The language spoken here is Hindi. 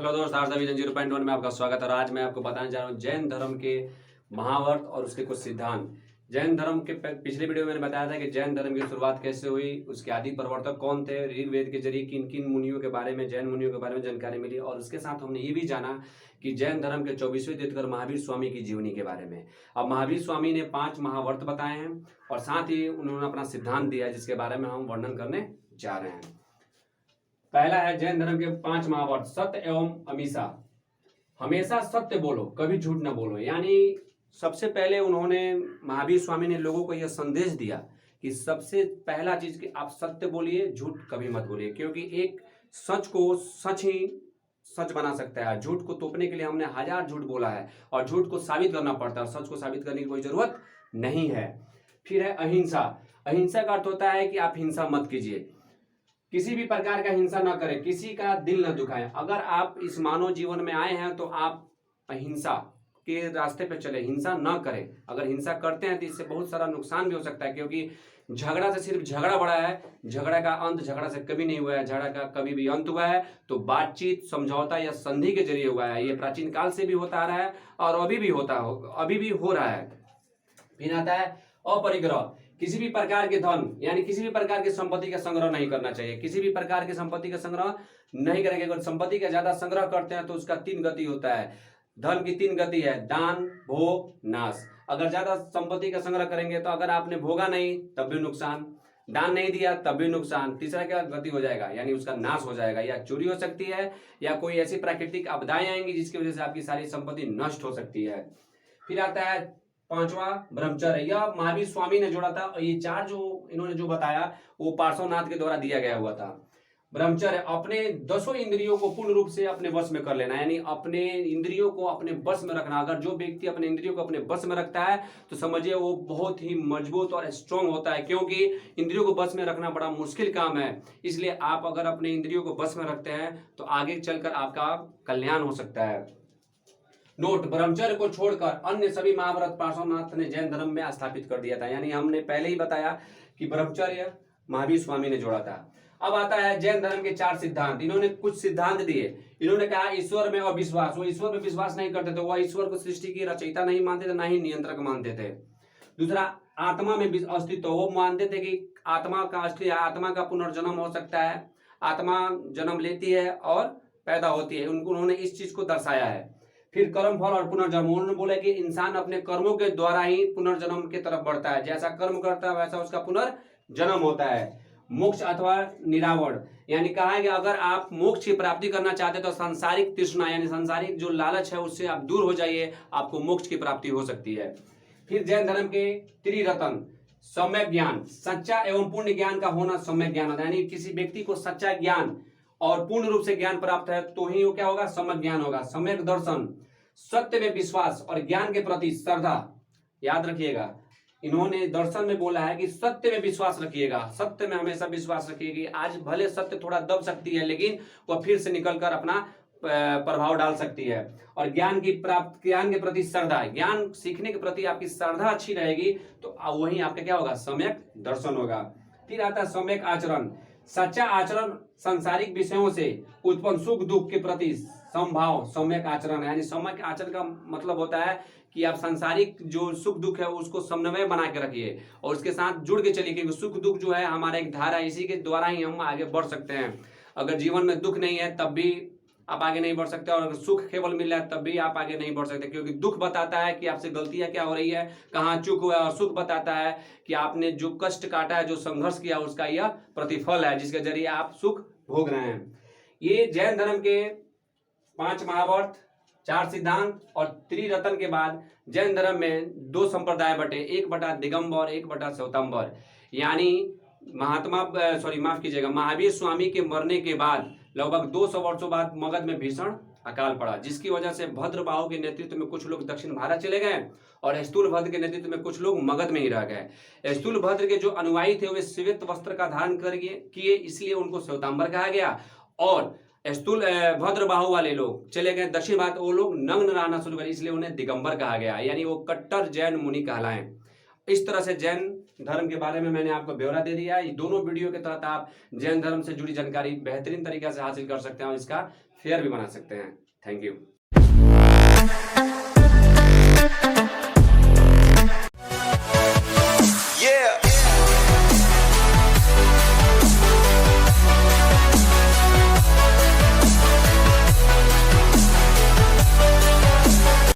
हेलो दोस्त, आज विजन 0.1 में आपका स्वागत है। और आज मैं आपको बताने जा रहा हूँ जैन धर्म के महावर्त और उसके कुछ सिद्धांत। जैन धर्म के पिछले वीडियो में मैंने बताया था कि जैन धर्म की शुरुआत कैसे हुई, उसके आदि प्रवर्तक कौन थे, ऋग्वेद के जरिए किन किन मुनियों के बारे में, जैन मुनियों के बारे में जानकारी मिली। और उसके साथ हमने ये भी जाना कि जैन धर्म के 24वें तीर्थंकर महावीर स्वामी की जीवनी के बारे में। अब महावीर स्वामी ने 5 महावर्त बताए हैं और साथ ही उन्होंने अपना सिद्धांत दिया है जिसके बारे में हम वर्णन करने जा रहे हैं। पहला है जैन धर्म के 5 महावर्त, सत्य एवं अहिंसा। हमेशा सत्य बोलो, कभी झूठ न बोलो। यानी सबसे पहले उन्होंने महावीर स्वामी ने लोगों को यह संदेश दिया कि सबसे पहला चीज कि आप सत्य बोलिए, झूठ कभी मत बोलिए, क्योंकि एक सच को सच ही सच बना सकता है। झूठ को तोपने के लिए हमने 1000 झूठ बोला है और झूठ को साबित करना पड़ता है, सच को साबित करने की कोई जरूरत नहीं है। फिर है अहिंसा। अहिंसा का अर्थ होता है कि आप हिंसा मत कीजिए, किसी भी प्रकार का हिंसा न करें, किसी का दिल न दुखाएं। अगर आप इस मानव जीवन में आए हैं तो आप अहिंसा के रास्ते पे चले, हिंसा न करें। अगर हिंसा करते हैं तो इससे बहुत सारा नुकसान भी हो सकता है, क्योंकि झगड़ा से सिर्फ झगड़ा बढ़ा है, झगड़ा का अंत झगड़ा से कभी नहीं हुआ है। झगड़ा का कभी भी अंत हुआ है तो बातचीत, समझौता या संधि के जरिए हुआ है। ये प्राचीन काल से भी होता आ रहा है और अभी भी हो रहा है। फिर आता है अपरिग्रह। किसी भी प्रकार के धन यानी किसी भी प्रकार की संपत्ति का संग्रह नहीं करना चाहिए। किसी भी प्रकार की संपत्ति का संग्रह नहीं करेंगे। अगर संपत्ति का ज्यादा संग्रह करते हैं तो उसका 3 गति होता है। धन की 3 गति है, दान, भोग, नाश। अगर ज्यादा संपत्ति का संग्रह करेंगे तो अगर आपने भोगा नहीं तब भी नुकसान, दान नहीं दिया तब भी नुकसान, तीसरा क्या गति हो जाएगा, यानी उसका नाश हो जाएगा। या चोरी हो सकती है या कोई ऐसी प्राकृतिक आपदाएं आएंगी जिसकी वजह से आपकी सारी संपत्ति नष्ट हो सकती है। फिर आता है 5वां ब्रह्मचर्य। यह महावीर स्वामी ने जोड़ा था और ये 4 जो इन्होंने जो बताया वो पार्श्वनाथ के द्वारा दिया गया हुआ था। ब्रह्मचर्य, अपने 10 इंद्रियों को पूर्ण रूप से अपने वश में कर लेना, यानी अपने इंद्रियों को अपने वश में रखना। अगर जो व्यक्ति अपने इंद्रियों को अपने वश में रखता है तो समझिए वो बहुत ही मजबूत और स्ट्रांग होता है, क्योंकि इंद्रियों को वश में रखना बड़ा मुश्किल काम है। इसलिए आप अगर अपने इंद्रियों को वश में रखते हैं तो आगे चलकर आपका कल्याण हो सकता है। नोट, ब्रह्मचर्य को छोड़कर अन्य सभी महाव्रत पार्श्वनाथ ने जैन धर्म में स्थापित कर दिया था। यानी हमने पहले ही बताया कि ब्रह्मचर्य महावीर स्वामी ने जोड़ा था। अब आता है जैन धर्म के 4 सिद्धांत। इन्होंने कुछ सिद्धांत दिए। इन्होंने कहा ईश्वर में अविश्वास, वो ईश्वर में विश्वास नहीं करते थे, वह ईश्वर को सृष्टि की रचयिता नहीं मानते थे, ना ही नियंत्रक मानते थे। दूसरा, आत्मा में अस्तित्व, वो मानते थे कि आत्मा का असली, आत्मा का पुनर्जन्म हो सकता है, आत्मा जन्म लेती है और पैदा होती है। उन्होंने इस चीज को दर्शाया है। फिर कर्म फल और पुनर्जन्म, उन्होंने बोला कि इंसान अपने कर्मों के द्वारा ही पुनर्जन्म की तरफ बढ़ता है, जैसा कर्म करता है वैसा उसका पुनर्जन्म होता है। मोक्ष अथवा निरावरण, यानी कहा है कि अगर आप मोक्ष की प्राप्ति करना चाहते तो सांसारिक तृष्णा यानी सांसारिक जो लालच है उससे आप दूर हो जाइए, आपको मोक्ष की प्राप्ति हो सकती है। फिर जैन धर्म के त्रिरत्न, सम्यक ज्ञान, सच्चा एवं पूर्ण ज्ञान का होना सम्यक ज्ञान होता है। यानी किसी व्यक्ति को सच्चा ज्ञान और पूर्ण रूप से ज्ञान प्राप्त है तो ही वो क्या होगा, सम्यक ज्ञान होगा। सम्यक दर्शन, सत्य में विश्वास और ज्ञान के प्रति श्रद्धा। याद रखिएगा, इन्होंने दर्शन में बोला है कि सत्य में विश्वास रखिएगा, सत्य में हमेशा विश्वास रखिएगा। आज भले सत्य थोड़ा दब सकती है लेकिन वह फिर से निकलकर अपना प्रभाव डाल सकती है। और ज्ञान के प्रति श्रद्धा, ज्ञान सीखने के प्रति आपकी श्रद्धा अच्छी रहेगी तो वही आपका क्या होगा, सम्यक दर्शन होगा। फिर आता है सम्यक आचरण। सच्चा आचरण सांसारिक विषयों से उत्पन्न सुख दुख के प्रति समभाव सम्यक आचरण। यानी सम्यक आचरण का मतलब होता है कि आप सांसारिक जो सुख दुख है उसको समन्वय बना के रखिए और उसके साथ जुड़ के चलिए, क्योंकि सुख दुख जो है हमारा एक धारा है, इसी के द्वारा ही हम आगे बढ़ सकते हैं। अगर जीवन में दुख नहीं है तब भी आप आगे नहीं बढ़ सकते, और अगर सुख केवल मिल रहा है तब भी आप आगे नहीं बढ़ सकते, क्योंकि दुख बताता है कि आपसे गलतियां क्या हो रही है, कहाँ चूक हुआ है, और सुख बताता है कि आपने जो कष्ट काटा है, जो संघर्ष किया उसका यह प्रतिफल है जिसके जरिए आप सुख भोग रहे हैं। ये जैन धर्म के 5 महावर्त, 4 सिद्धांत और त्रिरत्न के बाद जैन धर्म में 2 संप्रदाय बटे, एक बटा दिगंबर, एक बटा श्वेतांबर। यानी महावीर स्वामी के मरने के बाद लगभग 200 वर्षों बाद मगध में भीषण अकाल पड़ा, जिसकी वजह से भद्रबाहु के नेतृत्व में कुछ लोग दक्षिण भारत चले गए और स्थूलभद्र के नेतृत्व में कुछ लोग मगध में ही रह गए। स्थूलभद्र के जो अनुयायी थे वे श्वेत वस्त्र का धारण किए, इसलिए उनको श्वेतांबर कहा गया। और स्थूल भद्रबाहु वाले लोग चले गए दक्षिण भारत, वो लोग नग्न रहना शुरू करे, इसलिए उन्हें दिगंबर कहा गया, यानी वो कट्टर जैन मुनि कहलाए। इस तरह से जैन धर्म के बारे में मैंने आपको ब्यौरा दे दिया है। दोनों वीडियो के तहत आप जैन धर्म से जुड़ी जानकारी बेहतरीन तरीके से हासिल कर सकते हैं और इसका फेयर भी बना सकते हैं। Thank you.